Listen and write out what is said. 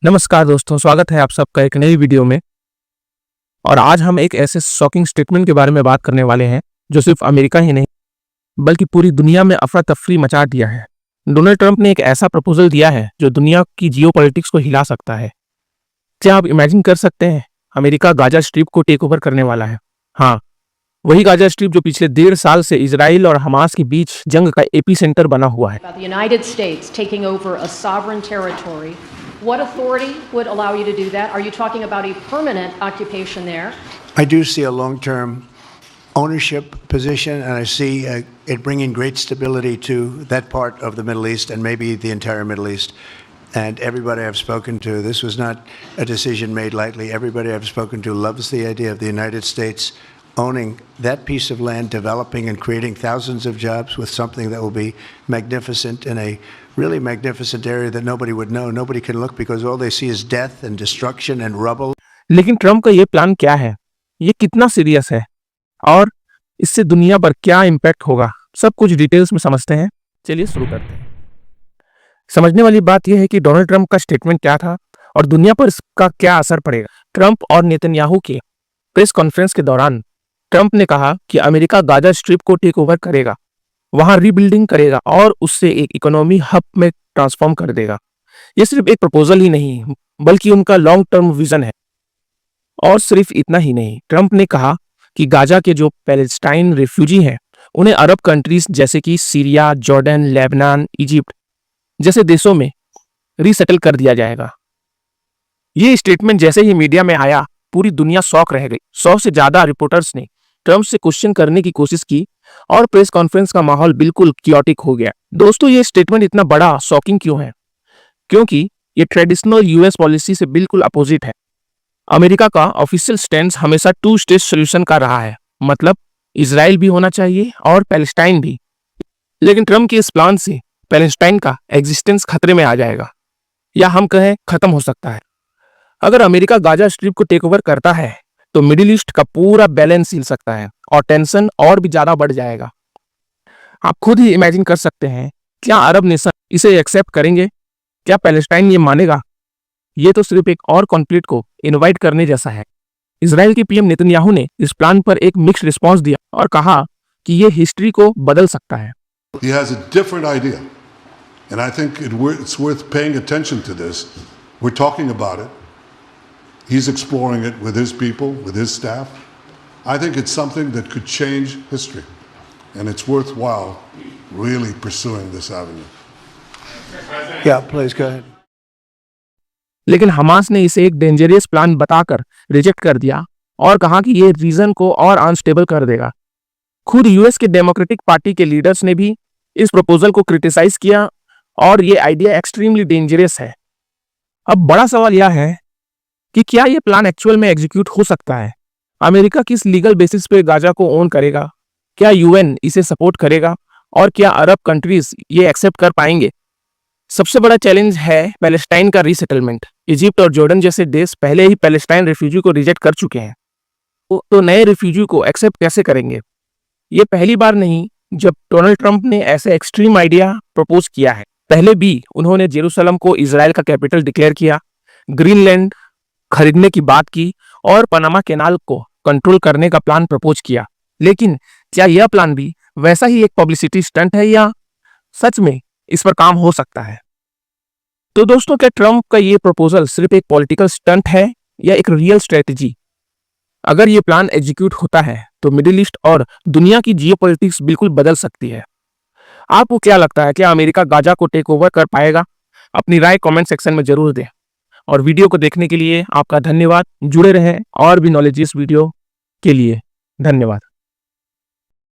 नमस्कार दोस्तों, स्वागत है आप सबका एक नई वीडियो में। और आज हम एक ऐसे शॉकिंग स्टेटमेंट के बारे में बात करने वाले हैं जो सिर्फ अमेरिका ही नहीं बल्कि पूरी दुनिया में अफरा तफरी मचा दिया है। डोनाल्ड ट्रंप ने एक ऐसा प्रपोजल दिया है जो दुनिया की जियोपॉलिटिक्स को हिला सकता है। क्या आप इमेजिन कर सकते हैं, अमेरिका गाजा स्ट्रिप को टेक ओवर करने वाला है। हाँ, वही गाजा स्ट्रिप जो पिछले 1.5 साल से इजराइल और हमास के बीच जंग का एपी सेंटर बना हुआ है। What authority would allow you to do that? Are you talking about a permanent occupation there? I do see a long-term ownership position, and I see it bringing great stability to that part of the Middle East and maybe the entire Middle East. And everybody I've spoken to, this was not a decision made lightly. Everybody I've spoken to loves the idea of the United States owning that piece of land, developing and creating thousands of jobs with something that will be magnificent in a really magnificent area that nobody would know. Nobody can look because all they see is death and destruction and rubble. लेकिन Trump का ये plan क्या है, ये कितना serious है और इससे दुनिया पर क्या इम्पैक्ट होगा, सब कुछ डिटेल्स में समझते हैं। चलिए शुरू करते हैं। समझने वाली बात यह है कि डोनाल्ड ट्रंप का स्टेटमेंट क्या था और दुनिया पर इसका क्या असर पड़ेगा। ट्रंप और नेतन्याहू के प्रेस कॉन्फ्रेंस के दौरान ट्रंप ने कहा कि अमेरिका गाजा स्ट्रिप को टेक ओवर करेगा, वहां रीबिल्डिंग करेगा और उससे एक इकोनॉमी हब में ट्रांसफॉर्म कर देगा। ये सिर्फ एक प्रपोजल ही नहीं बल्कि उनका लॉन्ग टर्म विजन है। और सिर्फ इतना ही नहीं, ट्रंप ने कहा कि गाजा के जो पैलेस्टाइन रिफ्यूजी हैं उन्हें अरब कंट्रीज जैसे कि सीरिया, जॉर्डन, लेबनान, इजिप्ट जैसे देशों में रीसेटल कर दिया जाएगा। ये स्टेटमेंट जैसे ही मीडिया में आया, पूरी दुनिया शॉक रह गई। 100 से ज्यादा रिपोर्टर्स ने ट्रंप से क्वेश्चन करने की कोशिश की और प्रेस कॉन्फ्रेंस का माहौल बिल्कुल क्योटिक हो गया। दोस्तों, ये स्टेटमेंट इतना बड़ा शॉकिंग क्यों है? क्योंकि ये ट्रेडिशनल यूएस पॉलिसी से बिल्कुल अपोजिट है। अमेरिका का ऑफिशियल स्टैंड हमेशा 2 स्टेट सॉल्यूशन का रहा है, मतलब इजराइल भी होना चाहिए और पैलेस्टाइन भी। लेकिन ट्रंप के इस प्लान से पैलेस्टाइन का एग्जिस्टेंस खतरे में आ जाएगा, या हम कहें खत्म हो सकता है। अगर अमेरिका गाजा स्ट्रिप को टेक ओवर करता है तो मिडिल ईस्ट का पूरा बैलेंस हिल सकता है और टेंशन और भी ज्यादा बढ़ जाएगा। आप खुद ही इमेजिन कर सकते हैं, क्या अरब नेशन इसे एक्सेप्ट करेंगे? क्या पैलेस्टाइन ये मानेगा? ये तो सिर्फ एक और कॉन्फ्लिक्ट को इनवाइट करने जैसा है। इजराइल के पीएम नेतन्याहू ने इस प्लान पर एक मिक्स्ड रिस्पांस दिया और कहा कि ये हिस्ट्री को बदल सकता है। He has a different idea, and I think it's worth paying attention to this. We're talking about it. He's exploring it with his people, with his staff. I think it's something that could change history, and it's worthwhile really pursuing this avenue. Yeah, please go ahead. लेकिन Hamas ने इसे एक dangerous plan बताकर reject कर दिया और कहा कि ये रीजन को और अनस्टेबल कर देगा। खुद यूएस के डेमोक्रेटिक पार्टी के लीडर्स ने भी इस प्रपोजल को क्रिटिसाइज किया और ये आइडिया एक्सट्रीमली डेंजरस है। अब बड़ा सवाल यह है कि क्या ये प्लान एक्चुअल में एग्जीक्यूट हो सकता है? अमेरिका किस लीगल बेसिस पे गाजा को ओन करेगा? क्या यूएन इसे सपोर्ट करेगा? और क्या अरब कंट्रीज ये एक्सेप्ट कर पाएंगे? सबसे बड़ा चैलेंज है पैलेस्टाइन का रीसेटलमेंट। इजिप्ट और जॉर्डन जैसे देश पहले ही पैलेस्टाइन रिफ्यूजी को रिजेक्ट कर चुके हैं, तो नए रिफ्यूजी को एक्सेप्ट कैसे करेंगे? ये पहली बार नहीं जब डोनाल्ड ट्रंप ने ऐसे एक्सट्रीम आइडिया प्रपोज किया है। पहले भी उन्होंने जेरूसलम को इजराइल का कैपिटल डिक्लेयर किया, ग्रीनलैंड खरीदने की बात की और पनामा कैनाल को कंट्रोल करने का प्लान प्रपोज किया। लेकिन क्या यह प्लान भी वैसा ही एक पब्लिसिटी स्टंट है या सच में इस पर काम हो सकता है? तो दोस्तों, क्या ट्रंप का ये प्रपोजल सिर्फ एक पॉलिटिकल स्टंट है या एक रियल स्ट्रेटजी? अगर ये प्लान एग्जीक्यूट होता है तो मिडिल ईस्ट और दुनिया की जियोपॉलिटिक्स बिल्कुल बदल सकती है। आपको क्या लगता है, क्या अमेरिका गाजा को टेक ओवर कर पाएगा? अपनी राय कमेंट सेक्शन में जरूर दें। और वीडियो को देखने के लिए आपका धन्यवाद। जुड़े रहें और भी नॉलेजियस वीडियो के लिए। धन्यवाद।